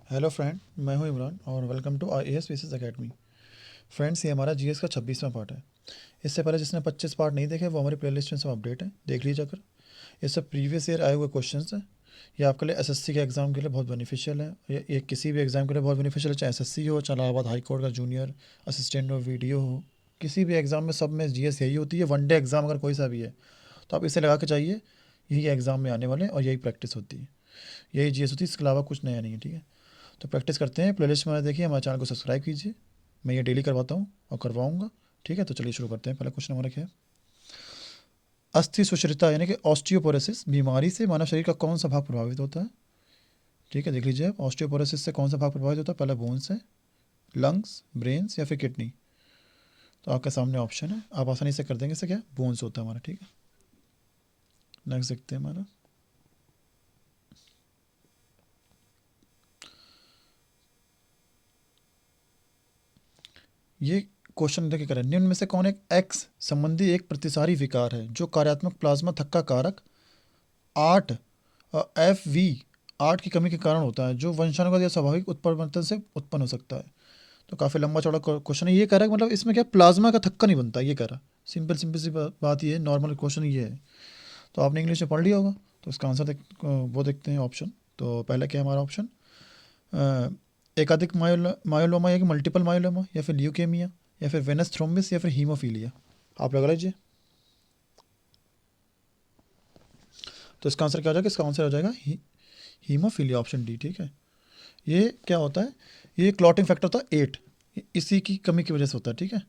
Hello friend, मैं हूं इमरान और welcome to IAS Basis Academy. Friends, ये हमारा जीएस का 26वां पार्ट है। इससे पहले जिसने 25 पार्ट नहीं देखे वो हमारी प्लेलिस्ट में सब अपडेट है, देख लीजिए कर। ये सब प्रीवियस ईयर आए हुए क्वेश्चंस हैं। ये आपके लिए एसएससी के एग्ज़ाम के लिए बहुत बेनिफिशियल है। ये किसी भी एग्ज़ाम के लिए बहुत बेनिफिशियल है, चाहे एसएससी हो, चाहे इलाहाबाद हाई कोर्ट का जूनियर असिस्टेंट हो, वीडियो हो। किसी भी एग्ज़ाम में सब में जीएस यही होती है। वनडे एग्ज़ाम अगर कोई सा भी है तो आप इसे लगा के चाहिए। यही एग्ज़ाम में आने वाले और यही प्रैक्टिस होती है, यही जीएस होती है। इसके अलावा कुछ नया नहीं है, ठीक है। तो प्रैक्टिस करते हैं। प्लेलिस्ट में देखिए, हमारे चैनल को सब्सक्राइब कीजिए। मैं ये डेली करवाता हूँ और करवाऊँगा, ठीक है। तो चलिए शुरू करते हैं। पहला क्वेश्चन हमारा क्या है? अस्थि सुषिरता यानी कि ऑस्टियोपोरोसिस बीमारी से मानव शरीर का कौन सा भाग प्रभावित होता है? ठीक है, देख लीजिए आप, ऑस्टियोपोरोसिस से कौन सा भाग प्रभावित होता है? पहला बोन्स है, लंग्स, ब्रेन्स या फिर किडनी। तो आपके सामने ऑप्शन है, आप आसानी से कर देंगे। इससे क्या बोन्स होता है हमारा, ठीक है। नेक्स्ट देखते हैं हमारा। ये क्वेश्चन देखिए करें, निम्न में से कौन एक एक्स संबंधी एक प्रतिसारी विकार है जो कार्यात्मक प्लाज्मा थक्का कारक 8 FV8 की कमी के कारण होता है, जो वंशानुगत या स्वाभाविक उत्परिवर्तन से उत्पन्न हो सकता है। तो काफ़ी लंबा चौड़ा क्वेश्चन है। ये कह रहा है मतलब इसमें क्या प्लाज्मा का थक्का नहीं बनता, ये कह रहा है। सिंपल सिंपल सी बात ये है, नॉर्मल क्वेश्चन ये है। तो आपने इंग्लिश में पढ़ लिया होगा, तो इसका आंसर वो देखते हैं ऑप्शन। तो पहले क्या है हमारा ऑप्शन? एकाधिक मायोलोमा या कि मल्टीपल मायोलोमा या फिर ल्यूकेमिया या फिर वेनस थ्रोम्बिस या फिर हीमोफीलिया। आप लगा लीजिए। तो इसका आंसर क्या हो जाएगा? इसका आंसर हो जाएगा हीमोफीलिया, ऑप्शन डी, ठीक है। ये क्या होता है? ये क्लॉटिंग फैक्टर होता है 8, इसी की कमी की वजह से होता है, ठीक है।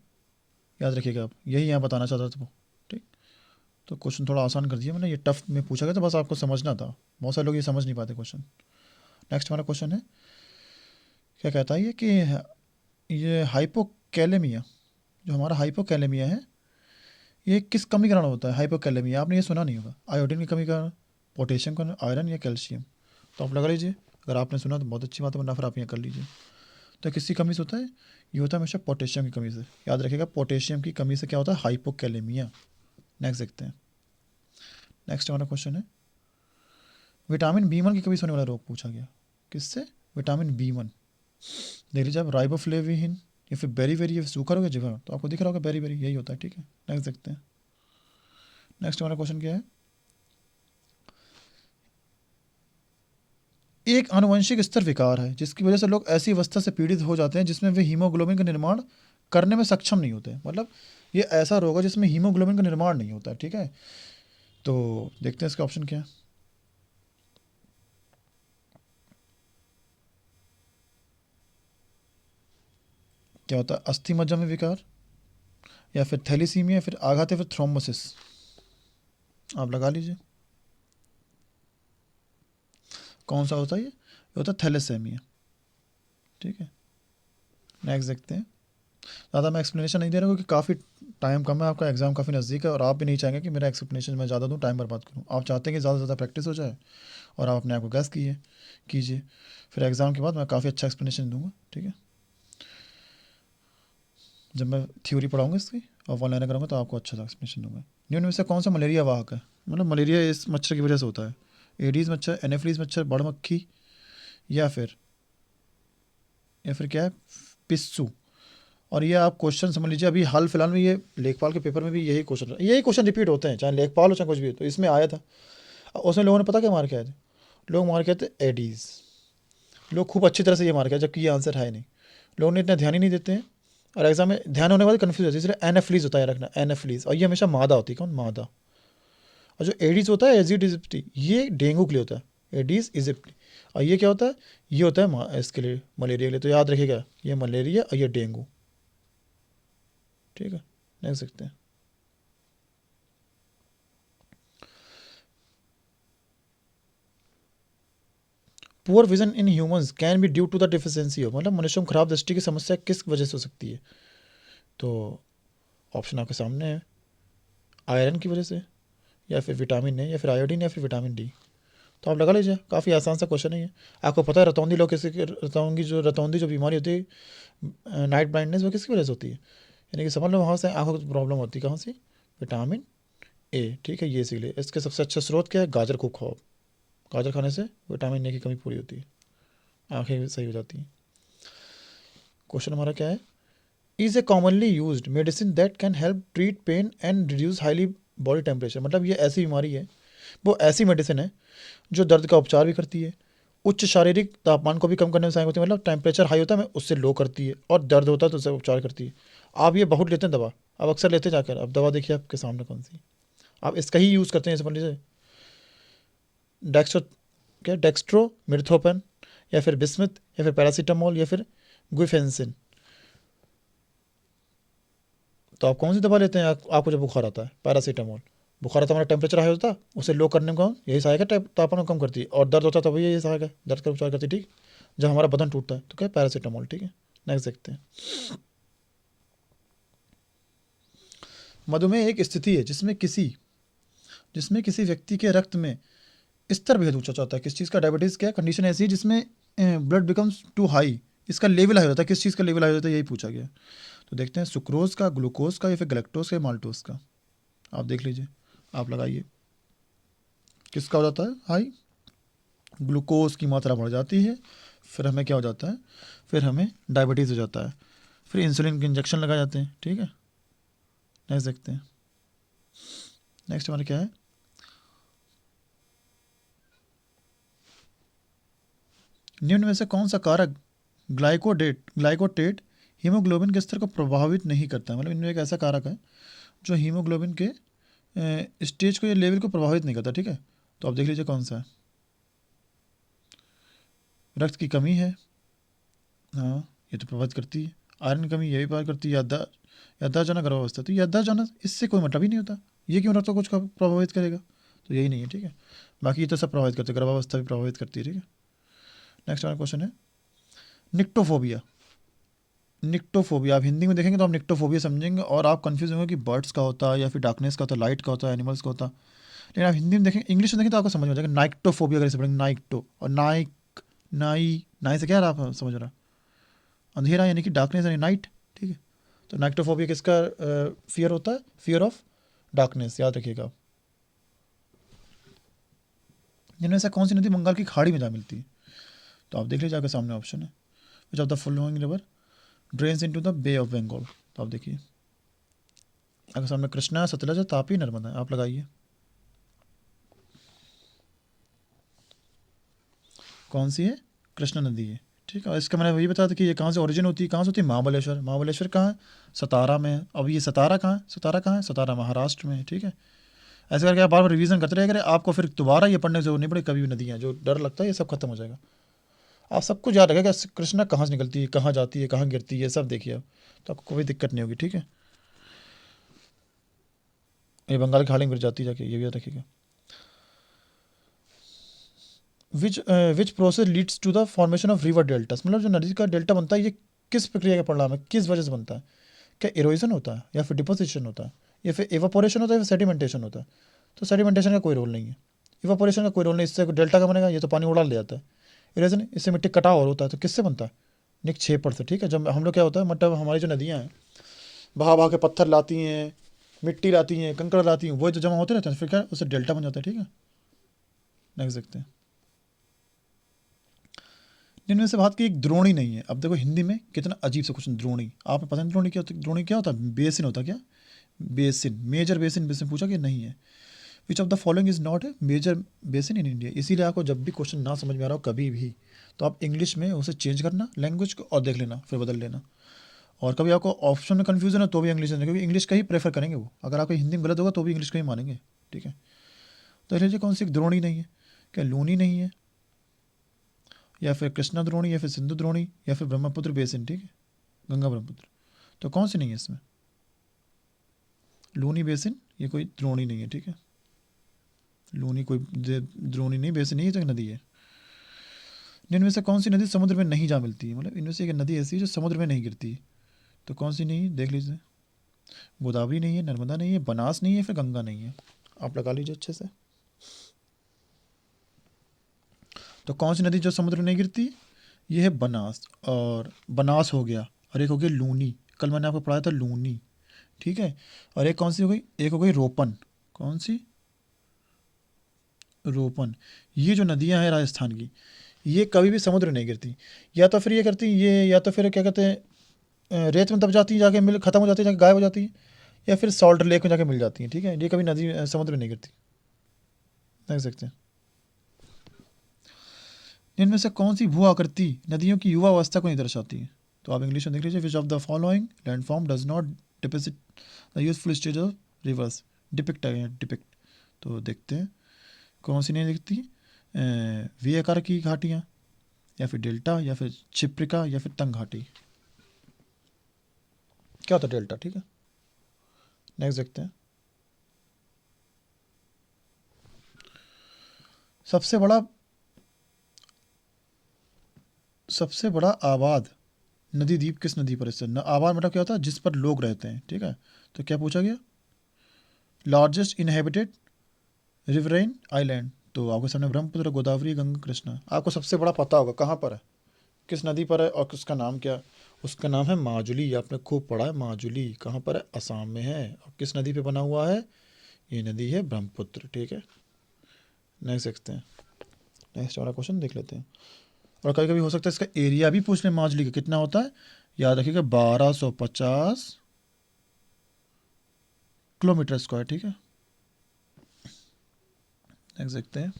याद रखिएगा आप, यही यहाँ बताना चाहता था वो, ठीक। तो क्वेश्चन थोड़ा आसान कर दिया मैंने, ये टफ में पूछा गया था, बस आपको समझना था। बहुत सारे लोग ये समझ नहीं पाते क्वेश्चन। नेक्स्ट हमारा क्वेश्चन है, क्या कहता है ये कि ये हाइपोकैलेमिया, जो हमारा हाइपोकैलेमिया है, ये किस कमी के कारण होता है? हाइपोकैलेमिया आपने ये सुना नहीं होगा। आयोडीन की कमी का, पोटेशियम का, आयरन या कैल्शियम। तो आप लगा लीजिए, अगर आपने सुना तो बहुत अच्छी बात है, वरना फिर आप यहाँ कर लीजिए। तो किसकी कमी से होता है? ये होता है हमेशा पोटेशियम की कमी से। याद रखिएगा, पोटेशियम की कमी से क्या होता है? हाइपोकैलेमिया। नेक्स्ट देखते हैं। नेक्स्ट हमारा क्वेश्चन है, विटामिन B1 की कमी से होने वाला रोग पूछा गया। किससे? Vitamin B1। देख लीजिए आप, राइबोफ्लेविन या फिर बेरी बेरी, या फिर सूखा रोग या जिगर। तो आपको दिख रहा होगा बेरी बेरी, यही होता है, ठीक है। नेक्स्ट देखते हैं। नेक्स्ट हमारा क्वेश्चन क्या है, एक आनुवंशिक स्तर विकार है जिसकी वजह से लोग ऐसी अवस्था से पीड़ित हो जाते हैं जिसमें वे हीमोग्लोबिन का निर्माण करने में सक्षम नहीं होते। मतलब ये ऐसा रोग है जिसमें हीमोग्लोबिन का निर्माण नहीं होता है, ठीक है। तो देखते हैं इसका ऑप्शन क्या है। क्या होता है? अस्थि मज्जा में विकार या फिर थैलीसीमिया या फिर आघात या फिर थ्रोम्बोसिस। आप लगा लीजिए कौन सा होता है। ये होता है थैलेसेमिया, ठीक है। नेक्स्ट देखते हैं। ज़्यादा मैं एक्सप्लेनेशन नहीं दे रहा हूँ क्योंकि काफ़ी टाइम कम है, आपका एग्ज़ाम काफ़ी नज़दीक है और आप भी नहीं चाहेंगे कि मेरा एक्सप्लेनेशन मैं ज़्यादा दूँ, टाइम बर्बाद करूँ। आप चाहते हैं कि ज़्यादा से ज़्यादा प्रैक्टिस हो जाए और आप अपने आप को गैस कीजिए। फिर एग्ज़ाम के बाद मैं काफ़ी अच्छा एक्सप्लेनेशन दूंगा, ठीक है। जब मैं थ्योरी पढ़ाऊंगा इसकी और वन लाइनर करूँगा तो आपको अच्छा सा एक्सप्लेनेशन दूंगा। निम्न में से कौन सा मलेरिया वाहक है? मतलब मलेरिया इस मच्छर की वजह से होता है। एडीज़ मच्छर, एनोफिलीज़ मच्छर, बड़ मक्खी या फिर क्या है? पिस्सू। और ये आप क्वेश्चन समझ लीजिए, अभी हाल फिलहाल में ये लेखपाल के पेपर में भी यही क्वेश्चन रिपीट होते हैं, चाहे लेखपाल हो चाहे कुछ भी हो। तो इसमें आया था, उसमें लोगों ने पता क्या मार के आए थे? लोग मार के आए थे एडीज़। लोग खूब अच्छी तरह से ये मार के आए, जबकि ये आंसर है नहीं। लोगों ने इतना ध्यान ही नहीं देते हैं और एग्जाम में ध्यान होने के बाद कन्फ्यूज होती है। इसलिए एनाफ्लीज होता है, रखना एनाफ्लीज, और ये हमेशा मादा होती है। कौन? मादा। और जो एडीज होता है, एजिड इजिप्टी, ये डेंगू के लिए होता है, एडीज इजिप्टी। और ये क्या होता है? ये होता है इसके लिए, मलेरिया के लिए। तो याद रखिएगा, ये मलेरिया और ये डेंगू, ठीक है। नेक्स्ट देखते हैं। Poor vision in humans can be due to the deficiency of, मतलब मनुष्यों में खराब दृष्टि की समस्या किस वजह से हो सकती है? तो ऑप्शन आपके सामने है, आयरन की वजह से या फिर विटामिन ए या फिर आयोडीन या फिर विटामिन डी। तो आप लगा लीजिए, काफ़ी आसान सा क्वेश्चन है ये। आपको पता है रतौंधी लोग किसी रतौंधी जो बीमारी होती है, नाइट ब्लाइंडनेस, वो किसकी वजह से होती है? यानी कि समझ लो वहाँ से आंखों की प्रॉब्लम होती है। कहाँ से? विटामिन ए, ठीक है। ये इसीलिए इसके सबसे अच्छा स्रोत क्या है? गाजर को खाओ। गाजर खाने से विटामिन ए की कमी पूरी होती है। आंखें भी सही हो जाती हैं। क्वेश्चन हमारा क्या है, is a commonly used medicine that can help treat pain and reduce highly body temperature. मतलब ये ऐसी बीमारी है, वो ऐसी मेडिसिन है जो दर्द का उपचार भी करती है, उच्च शारीरिक तापमान को भी कम करने में सहायक होती है। मतलब टेम्परेचर हाई होता है उससे लो करती है, और दर्द होता है तो उससे उपचार करती है। आप ये बहुत लेते हैं दवा, आप अक्सर लेते जाकर, अब दवा देखिए आपके सामने कौन सी, आप इसका ही यूज़ करते हैं। जैसे मान लीजिए डेक्स्ट्रो, क्या डेक्स्ट्रो मिर्थोपेन, या फिर बिस्मिथ, या फिर पैरासीटामोल, या फिर गुइफेंसिन। तो आप कौन सी दवा लेते हैं आपको जब बुखार आता है? पैरासीटामोल। बुखार आता है, हमारा टेम्परेचर हाई होता है, उसे लो करने में कौन यही सहायक है, तापमान को कम करती है। और दर्द होता है तब यही सहायक है, दर्द का उपचार करती है। ठीक, जब हमारा बदन टूटता है तो क्या, पैरासीटामोल। ठीक है, नेक्स्ट देखते हैं। मधुमेह एक स्थिति है जिसमें किसी व्यक्ति के रक्त में स्तर बेहद ऊंचा जाता है। किस चीज़ का? डायबिटीज़। क्या कंडीशन ऐसी है जिसमें ब्लड बिकम्स टू हाई, इसका लेवल हाई होता है। किस चीज़ का लेवल हाई होता है, यही पूछा गया। तो देखते हैं, सुक्रोज का, ग्लूकोज का, या फिर गलेक्टोज का, या माल्टोज का। आप देख लीजिए, आप लगाइए, किसका हो जाता है हाई? ग्लूकोज की मात्रा बढ़ जाती है, फिर हमें क्या हो जाता है, फिर हमें डायबिटीज़ हो जाता है, फिर इंसुलिन के इंजेक्शन लगाए जाते हैं। ठीक है, नेक्स्ट देखते हैं। नेक्स्ट हमारा क्या है, निम्न में से कौन सा कारक ग्लाइकोटेट हीमोग्लोबिन के स्तर को प्रभावित नहीं करता है? मतलब इनमें एक ऐसा कारक है जो हीमोग्लोबिन के स्टेज को या लेवल को प्रभावित नहीं करता। ठीक है, तो आप देख लीजिए कौन सा है। रक्त की कमी है, हाँ ये तो प्रभावित करती है। आयरन की कमी, ये भी प्रभावित करती है। याददाश्त गर्भावस्था, तो याददाश्त इससे कोई मतलब ही नहीं होता। ये क्यों रक्त को कुछ प्रभावित करेगा? तो यही नहीं है। ठीक है, बाकी ये तो सब प्रभावित करते हैं, गर्भावस्था भी प्रभावित करती है। ठीक है, नेक्स्ट हमारा क्वेश्चन है निक्टोफोबिया। निक्टोफोबिया आप हिंदी में देखेंगे तो आप निक्टोफोबिया समझेंगे, और आप कंफ्यूज होंगे कि बर्ड्स का होता है, या फिर डार्कनेस का होता है, लाइट का होता है, एनिमल्स का होता है। लेकिन आप हिंदी में देखें, इंग्लिश में देखें तो आपको समझ में आ जाएगा। नाइक्टोफोबिया अगर इसे पढ़ेंगे, नाइक्टो और नाई से क्या रहा आप समझ रहा, अंधेरा यानी कि डार्कनेस यानी नाइट। ठीक है, तो नाइक्टोफोबिया किसका फियर होता है? फियर ऑफ डार्कनेस, याद रखिएगा आप। जिनमें से कौन सी नदी बंगाल की खाड़ी में जा मिलती है? तो आप देख लीजिए, आपके सामने ऑप्शन है, which of the following river drains into the Bay of Bengal. तो आप देखिए, आपके सामने कृष्णा, सतलज, तापी, नर्मदा। आप लगाइए कौन सी है? कृष्णा नदी है। ठीक है, और इसका मैंने वही बताया था कि ये कहाँ से ओरिजिन होती है, कहाँ से होती है? महाबलेश्वर। महाबलेश्वर कहाँ है? सतारा में है। अब ये सतारा कहाँ है? सतारा कहाँ है? सतारा महाराष्ट्र में है। ठीक है, ऐसे करके आप बार बार रिवीजन करते रहे, आपको फिर दोबारा ये पढ़ने से नहीं पड़े। कभी भी नदियाँ जो डर लगता है ये सब खत्म हो जाएगा। आप सब कुछ याद रखेगा, कृष्णा कहाँ से निकलती है, कहाँ जाती है, कहाँ गिरती है, सब देखिए आप, तो आपको कोई दिक्कत नहीं होगी। ठीक है, ये बंगाल की खाड़ी में गिर जाती है जाके, ये भी याद रखिएगा। Which process leads to the formation of river deltas. मतलब जो नदी का डेल्टा बनता है, ये किस प्रक्रिया का परिणाम है, किस वजह से बनता है? क्या इरोजन होता है, या फिर डिपोजिशन होता है, या फिर एवापोरेशन होता है, या फिर सेडिमेंटेशन होता है? तो सेडिमेंटेशन का कोई रोल नहीं है, इवापोरेशन का कोई रोल नहीं। इससे डेल्टा का बनेगा, ये तो पानी उड़ा ले जाता है। इरोजन, इससे मिट्टी कटाव और होता है। तो किससे बनता है? निक्षेपण से। ठीक है, जब हम लोग क्या होता है, मतलब हमारी जो नदियाँ हैं, बहा बहा के पत्थर लाती हैं, मिट्टी लाती हैं, कंकड़ लाती हैं, वो जो जमा होते रहते हैं, फिर क्या उससे डेल्टा बन जाता है। ठीक है, नेक्स्ट देखते हैं। जिनमें से बात की एक द्रोणी नहीं है। अब देखो हिंदी में कितना अजीब सा क्वेश्चन, द्रोणी। आपको पता नहीं द्रोणी क्या होता है? द्रोणी क्या होता है? बेसिन होता है। क्या बेसिन? मेजर बेसिन बेसिन पूछा कि नहीं है। Which of the following is not a major basin in India. इसीलिए आपको जब भी क्वेश्चन ना समझ में आ रहा हो कभी भी, तो आप इंग्लिश में उसे चेंज करना लैंग्वेज को, और देख लेना, फिर बदल लेना। और कभी आपको ऑप्शन में कन्फ्यूजन है तो भी इंग्लिश, क्योंकि इंग्लिश का ही प्रेफर करेंगे वो। अगर आपको हिंदी में गलत होगा तो भी इंग्लिश का ही मानेंगे। ठीक है, तो लीजिए कौन सी एक द्रोणी नहीं है? क्या लूनी नहीं है, या फिर कृष्णा द्रोणी, या फिर सिंधु द्रोणी, या फिर ब्रह्मपुत्र बेसिन। ठीक है, गंगा ब्रह्मपुत्र। तो कौन सी नहीं है इसमें? लूनी बेसिन ये कोई द्रोणी नहीं है। ठीक है, लूनी कोई द्रोणी नहीं, बेसिन नहीं, तो एक नदी है। इनमें से कौन सी नदी समुद्र में नहीं जा मिलती है? मतलब इनमें से एक नदी ऐसी है जो समुद्र में नहीं गिरती है। तो कौन सी नहीं है, देख लीजिए। गोदावरी नहीं है, नर्मदा नहीं है, बनास नहीं है, फिर गंगा नहीं है। आप लगा लीजिए अच्छे से। तो कौन सी नदी जो समुद्र में नहीं गिरती? ये है बनास, और बनास हो गया, और एक हो गई लूनी। कल मैंने आपको पढ़ाया था लूनी। ठीक है, और एक कौन सी हो गई? एक हो गई रोपन। कौन सी? रोपन। ये जो नदियां हैं राजस्थान की, ये कभी भी समुद्र में नहीं गिरती। या तो फिर ये करती ये, या तो फिर क्या कहते हैं रेत में दब जाती हैं, जाके मिल खत्म हो जाती है, जाके गायब हो जाती हैं, या फिर सॉल्ट लेक में जाके मिल जाती हैं। ठीक है, ये कभी नदी समुद्र में नहीं गिरती। देख सकते हैं। इनमें से कौन सी भू आकृति नदियों की युवा अवस्था को नहीं दर्शाती है? तो आप इंग्लिश में देख लीजिए, विच of the following landform does not depict the useful stage of reverse. Depict है, डिपिक्ट। तो देखते हैं कौन सी नहीं दिखती। वी आकार की घाटियाँ, या फिर डेल्टा, या फिर क्षिप्रिका, या फिर तंग घाटी। क्या होता है डेल्टा? ठीक है, नेक्स्ट देखते हैं। सबसे बड़ा आबाद नदी द्वीप किस नदी पर स्थित? आबाद मतलब क्या होता है? जिस पर लोग रहते हैं। ठीक है, तो क्या पूछा गया? Largest inhabited riverine island. तो आपके सामने ब्रह्मपुत्र, गोदावरी, गंगा, कृष्णा। आपको सबसे बड़ा पता होगा कहाँ पर है, किस नदी पर है, और उसका नाम क्या? उसका नाम है माजुली। आपने खूब पढ़ा है माजुली। कहाँ पर है? असम में है। और किस नदी पे बना हुआ है? ये नदी है ब्रह्मपुत्र। ठीक है, नेक्स्ट देखते हैं। नेक्स्ट वाला क्वेश्चन देख लेते हैं। और कभी कभी हो सकता है इसका एरिया भी पूछ लें माजुली का कितना होता है। याद रखिएगा 1250 किलोमीटर स्क्वायर। ठीक है, नेक्स्ट देखते हैं।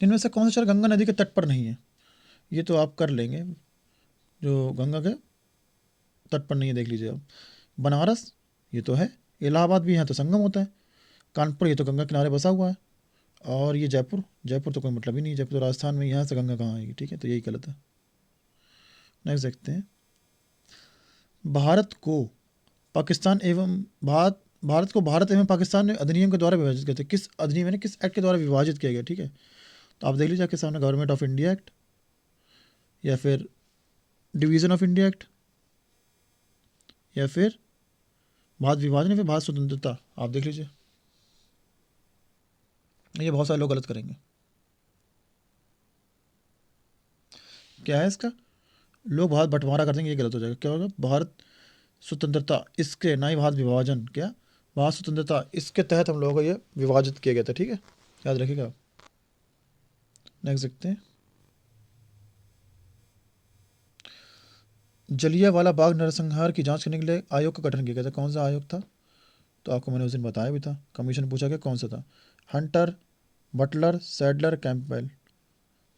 इनमें से कौन सा शहर गंगा नदी के तट पर नहीं है? ये तो आप कर लेंगे, जो गंगा के तट पर नहीं है। देख लीजिए आप, बनारस ये तो है, इलाहाबाद भी यहाँ तो संगम होता है, कानपुर ये तो गंगा किनारे बसा हुआ है, और ये जयपुर, जयपुर तो कोई मतलब ही नहीं, जयपुर तो राजस्थान में, यहाँ से गंगा कहाँ आएगी? ठीक है, तो यही गलत है। नेक्स्ट देखते हैं। भारत को पाकिस्तान एवं भारत को भारत एवं पाकिस्तान अधिनियम के द्वारा विभाजित किया था। किस अधिनियम यानी किस एक्ट के द्वारा विभाजित किया गया? ठीक है, तो आप देख लीजिए आपके सामने, गवर्नमेंट ऑफ इंडिया एक्ट, या फिर डिवीज़न ऑफ इंडिया एक्ट, या फिर भारत विभाजन, या फिर भारत स्वतंत्रता। आप देख लीजिए, ये बहुत सारे लोग गलत करेंगे। क्या है इसका? लोग भारत बंटवारा कर देंगे, ये गलत हो जाएगा। क्या होगा? भारत स्वतंत्रता, इसके ना ही भारत विभाजन, क्या भारत स्वतंत्रता, इसके तहत हम लोगों को ये विभाजित किया गया था। ठीक है, याद रखिएगा। नेक्स्ट देखते हैं। जलियांवाला बाग नरसंहार की जांच करने के लिए आयोग का गठन किया गया था। कौन सा आयोग था? तो आपको मैंने उस दिन बताया भी था। कमीशन पूछा गया कौन सा था? Hunter, Butler, Sadler, Campbell.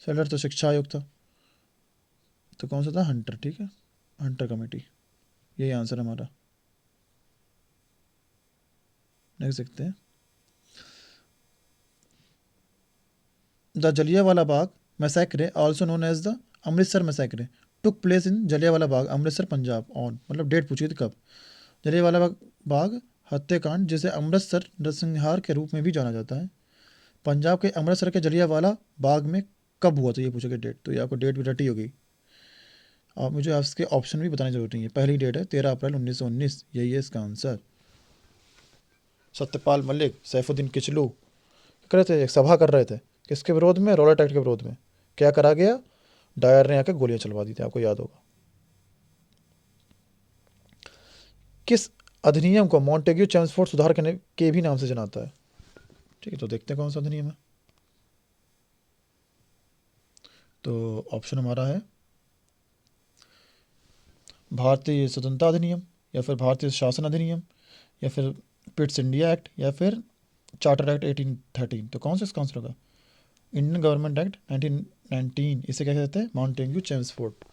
Sadler तो शिक्षा आयोग था, तो कौन सा था? हंटर। ठीक है, हंटर कमेटी, यही आंसर है हमारा। नेक्स्ट देखते हैं। The Jallianwala Bagh massacre, also known as the Amritsar massacre, took place in Jallianwala Bagh, Amritsar, Punjab, on, मतलब डेट पूछी थी कब। जलियांवाला बाग हत्याकांड, जिसे अमृतसर नरसंहार के रूप में भी जाना जाता है, पंजाब के अमृतसर के जलियांवाला बाग में कब हुआ था? ये पूछा गया डेट। तो ये आपको डेट भी रटी होगी, और मुझे आपके ऑप्शन भी बताने जरूरत नहीं है। पहली डेट है 13 अप्रैल 1919, यही है इसका आंसर। सत्यपाल मलिक, सैफुद्दीन किचलू कर रहे थे, एक सभा कर रहे थे, किसके विरोध में? रॉलेट एक्ट के विरोध में। क्या करा गया? डायर ने आकर गोलियां चलवा दी थी, आपको याद होगा। किस अधिनियम को मॉन्टेग्यू चेम्सफोर्ड सुधार के भी नाम से जनाता है? ठीक है, तो देखते हैं कौन सा अधिनियम है। तो ऑप्शन हमारा है भारतीय स्वतंत्रता अधिनियम, या फिर भारतीय शासन अधिनियम, या फिर पिट्स इंडिया एक्ट, या फिर चार्टर एक्ट 1813। तो कौन सा इसका आंसर होगा? इंडियन गवर्नमेंट एक्ट 1919, इसे क्या कहते हैं? Montagu Chelmsford.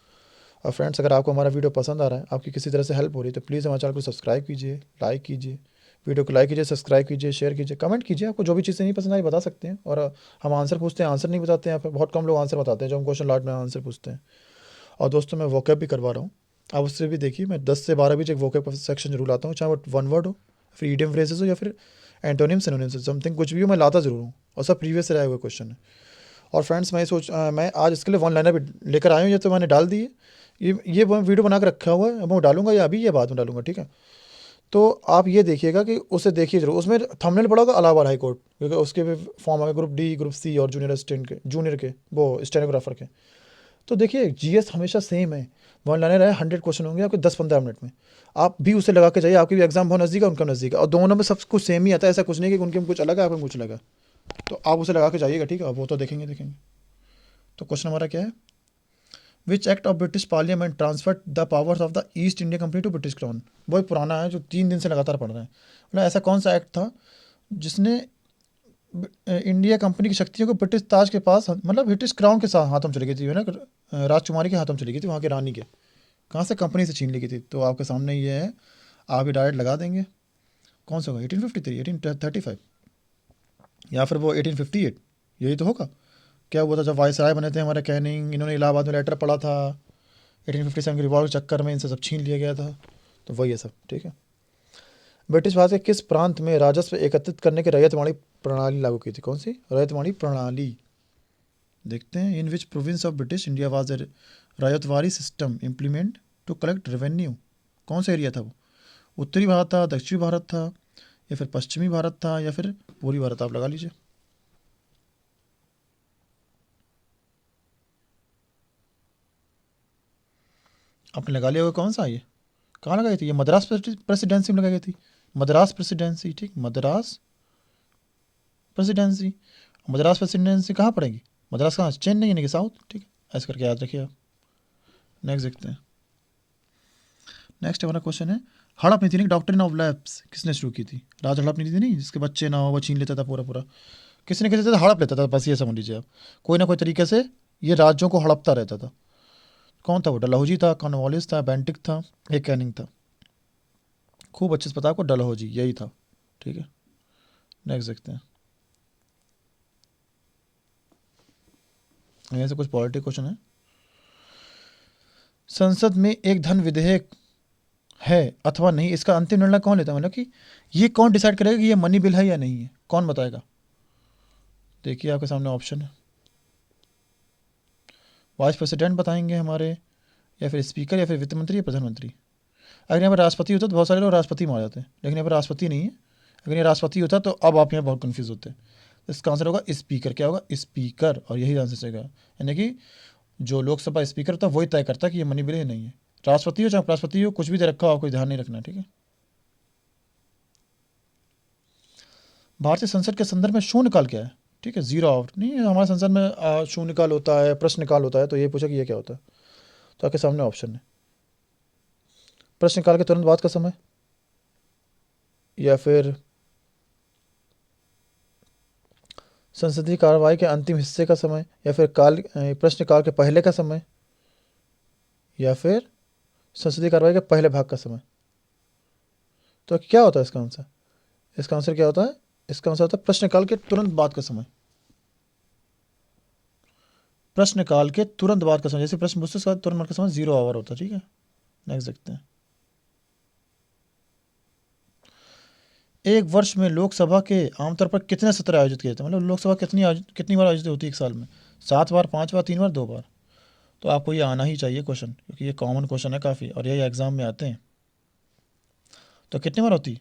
और फ्रेंड्स, अगर आपको हमारा वीडियो पसंद आ रहा है, आपकी किसी तरह से हेल्प हो रही है, तो प्लीज़ हमारे चैनल को सब्सक्राइब कीजिए, लाइक कीजिए, वीडियो को लाइक कीजिए, सब्सक्राइब कीजिए, शेयर कीजिए, कमेंट कीजिए। आपको जो भी चीज़ें नहीं पसंद आई बता सकते हैं। और हम आंसर पूछते हैं, आंसर नहीं बताते हैं। यहाँ पे बहुत कम लोग आंसर बताते हैं, जो हम क्वेश्चन लास्ट में आंसर पूछते हैं। और दोस्तों, मैं वोकैब भी करवा रहा हूँ, आप उससे भी देखिए। मैं 10 से 12 बीच एक वोकैब सेक्शन जरूर लाता हूँ, चाहे वो वन वर्ड हो, फिर ईडियम फ्रेजेस हो, या फिर एंटोनिम सिनोनिम्स, समथिंग कुछ भी हो, मैं लाता जरूर हूँ। और सब प्रीवियस से आए हुए क्वेश्चन है। और फ्रेंड्स, मैं आज इसके लिए वन लाइनर भी लेकर आया हूँ, ये तो मैंने डाल दी है। ये वीडियो बना कर रखा हुआ है, मैं वो डालूंगा, या अभी ये बाद में डालूंगा। ठीक है, तो आप ये देखिएगा कि उसे देखिए जरूर। उसमें थंबनेल पड़ा होगा इलाहाबाद हाई कोर्ट, क्योंकि उसके भी फॉर्म है ग्रुप डी, ग्रुप सी, और जूनियर असिस्टेंट के, जूनियर के, वो स्टेनोग्राफर के। तो देखिए, जीएस हमेशा सेम है, वन लाइनर है, 100 क्वेश्चन होंगे आपके 10-15 मिनट में। आप भी उसे लगा के जाइए, आपकी भी एग्जाम बहुत नजदीक है, उनका नजदीक है, और दोनों में सब कुछ सेम ही आता है। ऐसा कुछ नहीं कि उनके में कुछ अलग है, आपके में कुछ अलग है। तो आप उसे लगा के जाइएगा, ठीक है, वो तो देखेंगे। तो क्वेश्चन हमारा क्या है, which act of British parliament transferred the powers of the East India Company to British crown. बहुत पुराना है, जो 3 दिन से लगातार पढ़ रहे हैं। मतलब ऐसा कौन सा एक्ट था जिसने इंडिया कंपनी की शक्तियों को ब्रिटिश ताज के पास, मतलब ब्रिटिश क्राउन के साथ हाथों में चली गई थी, है ना, राजकुमारी के हाथों में चली गई थी, वहाँ की रानी के, कहाँ से, कंपनी से छीन ली गई थी। तो आपके सामने ये है, आप ही डायरेक्ट लगा देंगे, कौन सा होगा, 1853, 1835, या फिर वो 1858, यही तो होगा। क्या हुआ था जब वायसराय बने थे हमारे कैनिंग, इन्होंने इलाहाबाद में लेटर पढ़ा था, 1857 के रिवॉल्व के चक्कर में इनसे सब छीन लिया गया था, तो वही है सब, ठीक है। ब्रिटिश भारत के किस प्रांत में राजस्व एकत्रित करने की रैयतवाड़ी प्रणाली लागू की थी, कौन सी रैयतवाड़ी प्रणाली, देखते हैं। In which province of British India was a ryotwari system implement to collect revenue, कौन सा एरिया था वो, उत्तरी भारत था, दक्षिणी भारत था, या फिर पश्चिमी भारत था, या फिर पूर्वी भारत, आप लगा लीजिए। आपने लगा लिया होगा कौन सा, ये कहाँ लगाई थी, ये मद्रास प्रेसिडेंसी में लगाई गई थी, मद्रास प्रेसिडेंसी, ठीक, मद्रास प्रेसिडेंसी। मद्रास प्रेसिडेंसी कहाँ पड़ेगी, मद्रास कहाँ, चेन्नई यानी कि साउथ, ठीक है, ऐसे करके याद रखिए आप। नेक्स्ट देखते हैं। नेक्स्ट हमारा क्वेश्चन है, हड़प नीति डॉक्ट्रिन ऑफ लैप्स किसने शुरू की थी, राज हड़प नीति नहीं, जिसके बच्चे ना हो वो छीन लेता था पूरा पूरा, किसने किसी से हड़प लेता था, बस ये समझ लीजिए आप, कोई ना कोई तरीके से ये राज्यों को हड़पता रहता था। कौन था वो, डलहौजी था, कॉर्नवालिस था, बेंटिक था, एक कैनिंग था, खूब अच्छे से पता आपको, डलहौजी यही था, ठीक है। नेक्स्ट देखते हैं, यहाँ से कुछ पॉलिटिक क्वेश्चन है। संसद में एक धन विधेयक है अथवा नहीं, इसका अंतिम निर्णय कौन लेता है, मतलब कि ये कौन डिसाइड करेगा कि ये मनी बिल है या नहीं है, कौन बताएगा। देखिए आपके सामने ऑप्शन है, वाइस प्रेसिडेंट बताएंगे हमारे, या फिर स्पीकर, या फिर वित्त मंत्री, या प्रधानमंत्री। अगर यहाँ पर राष्ट्रपति होता तो बहुत सारे लोग राष्ट्रपति में आ जाते हैं, लेकिन यहाँ पर राष्ट्रपति नहीं है। अगर ये राष्ट्रपति होता तो अब आप यहाँ बहुत कन्फ्यूज होते हैं। तो इसका आंसर होगा स्पीकर, क्या होगा, स्पीकर, और यही आंसर होगा, यानी कि जो लोकसभा स्पीकर होता है वही तय करता है कि ये मनी बिल है नहीं है। राष्ट्रपति हो चाहे उपराष्ट्रपति हो, कुछ भी दे रखा हो, आपको ध्यान नहीं रखना, ठीक है। भारतीय संसद के संदर्भ में शून्यकाल क्या है, ठीक है, जीरो आवर नहीं है, हमारे संसद में शून्यकाल होता है, प्रश्नकाल होता है, तो ये पूछा कि ये क्या होता है। तो आपके सामने ऑप्शन है, प्रश्नकाल के तुरंत बाद का समय, या फिर संसदीय कार्रवाई के अंतिम हिस्से का समय, या फिर प्रश्नकाल के पहले का समय, या फिर संसदीय कार्रवाई के पहले भाग का समय। तो क्या होता है इसका आंसर, इसका आंसर क्या होता है, इसका आंसर होता है प्रश्नकाल के तुरंत बाद का समय, प्रश्नकाल के तुरंत बाद का समय, जैसे प्रश्न पूछते उसके बाद तुरंत बाद का समय 0 आवर होता है, ठीक है। नेक्स्ट देखते हैं, एक वर्ष में लोकसभा के आमतौर पर कितने सत्र आयोजित किए जाते हैं, मतलब लोकसभा कितनी बार आयोजित होती है एक साल में, 7 बार, 5 बार, 3 बार, 2 बार। तो आपको ये आना ही चाहिए क्वेश्चन, क्योंकि ये कॉमन क्वेश्चन है काफ़ी, और यही एग्जाम में आते हैं। तो कितनी बार होती,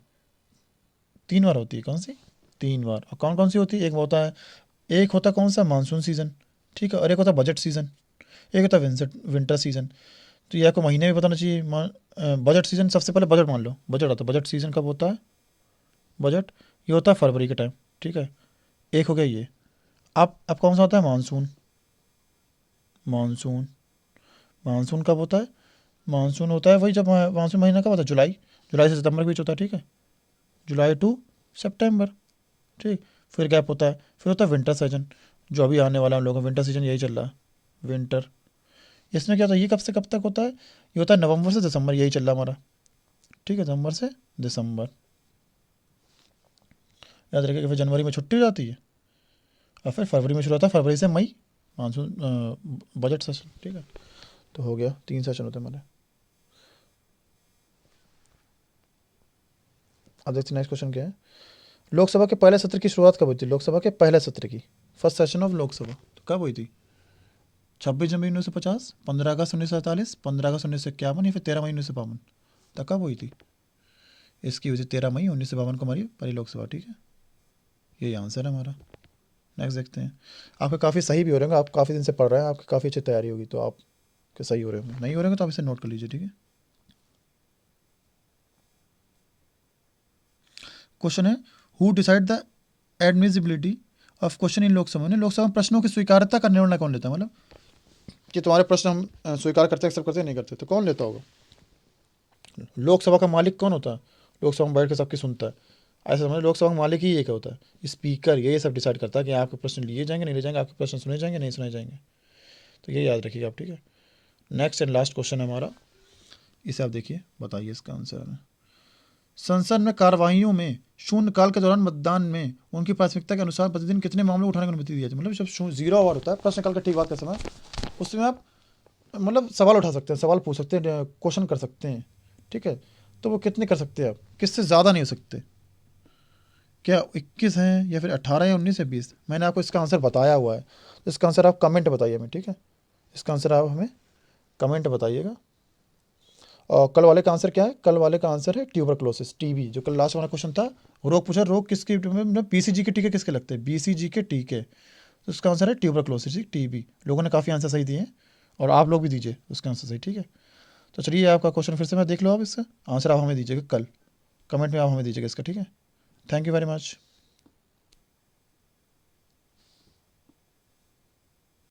3 बार होती है, कौन सी, 3 बार। और कौन कौन सी होती है, एक होता है, एक होता कौन सा, मानसून सीजन, ठीक है, और एक होता बजट सीजन, एक होता विंटर सीजन। तो ये आपको महीने भी बताना चाहिए। बजट सीजन, सबसे पहले बजट मान लो, बजट आता है, बजट सीजन कब होता है, बजट ये होता है फरवरी के टाइम, ठीक है, एक हो गया ये। अब कौन सा होता है, मानसून, मानसून, मानसून कब होता है, मानसून होता है वही जब मानसून महीना कब होता है, जुलाई, जुलाई से सितंबर के बीच होता है, ठीक है, जुलाई टू सितंबर, ठीक। फिर गैप होता है, फिर होता है विंटर सीजन, जो अभी आने वाला है हम लोगों का विंटर सीजन यही चल रहा है, विंटर। इसमें क्या होता है, ये कब से कब तक होता है, ये होता है नवंबर से दिसंबर, यही चल रहा है हमारा, ठीक है, नवंबर से दिसंबर। याद रखिए कि फिर जनवरी में छुट्टी हो जाती है, और फिर फरवरी में शुरू होता है, फरवरी से मई मानसून बजट सेशन, ठीक है। तो हो गया, 3 सेशन होते हैं हमारे। अब देखते नेक्स्ट क्वेश्चन क्या है, लोकसभा के पहले सत्र की शुरुआत कब हुई थी, लोकसभा के पहले सत्र की, फर्स्ट सेशन ऑफ लोकसभा तो कब हुई थी, 26 जनवरी 1950, 15 अगस्त 1947, 15 अगस्त 1951, या फिर 13 मई 1952, तो कब हुई थी, इसकी हुई थी 13 मई 1952 को हमारी पहली लोकसभा, ठीक है, यही आंसर है हमारा। नेक्स्ट देखते हैं, आपके काफ़ी सही भी हो रहे होंगे, आप काफ़ी दिन से पढ़ रहे हैं, आपकी काफ़ी अच्छी तैयारी होगी, तो आपके सही हो रहे होंगे, नहीं हो रहे होंगे तो आप इसे नोट कर लीजिए, ठीक है। क्वेश्चन है, who decide the admissibility of question in Lok Sabha में, लोकसभा में प्रश्नों की स्वीकार्यता का निर्णय कौन लेता है, मतलब कि तुम्हारे प्रश्न हम स्वीकार करते एक्सेप्ट करते नहीं करते, तो कौन लेता होगा? लोकसभा का मालिक कौन होता है? लोकसभा में बैठ के सबकी सुनता है, ऐसा समझ, लोकसभा का मालिक ही एक होता है, स्पीकर, ये सब डिसाइड करता है कि आपके प्रश्न लिए जाएंगे नहीं लिए जाएंगे, आपके प्रश्न सुने जाएंगे नहीं सुने जाएंगे। तो ये याद रखिएगा आप, ठीक है। नेक्स्ट एंड लास्ट क्वेश्चन है हमारा, इसे आप देखिए, बताइए इसका आंसर। संसद में कार्यवाहियों में शून्यकाल के दौरान मतदान में उनकी प्राथमिकता के अनुसार प्रतिदिन कितने मामले उठाने की अनुमति दी जाती है? मतलब जब 0 आवर होता है प्रश्नकाल का ठीक बात का समय, उसमें आप मतलब सवाल उठा सकते हैं, सवाल पूछ सकते हैं, क्वेश्चन कर सकते हैं, ठीक है। तो वो कितने कर सकते हैं आप, किससे ज़्यादा नहीं हो सकते? क्या 21 हैं या फिर 18 या 19 या 20? मैंने आपको इसका आंसर बताया हुआ है, तो इसका आंसर आप कमेंट बताइए हमें, ठीक है। इसका आंसर आप हमें कमेंट बताइएगा। और कल वाले का आंसर क्या है? कल वाले का आंसर है ट्यूबरक्लोसिस, टीबी। जो कल लास्ट वाला क्वेश्चन था, रोग पूछा, रोग किसके, बीसीजी के टीके किसके लगते हैं? बीसीजी के टीके। तो उसका आंसर है ट्यूबरक्लोसिस, टीबी। लोगों ने काफ़ी आंसर सही दिए हैं, और आप लोग भी दीजिए उसका आंसर सही, ठीक है। तो चलिए आपका क्वेश्चन फिर से मैं देख लो, आप इसका आंसर आप हमें दीजिएगा कल, कमेंट में आप हमें दीजिएगा इसका, ठीक है। Thank you very much.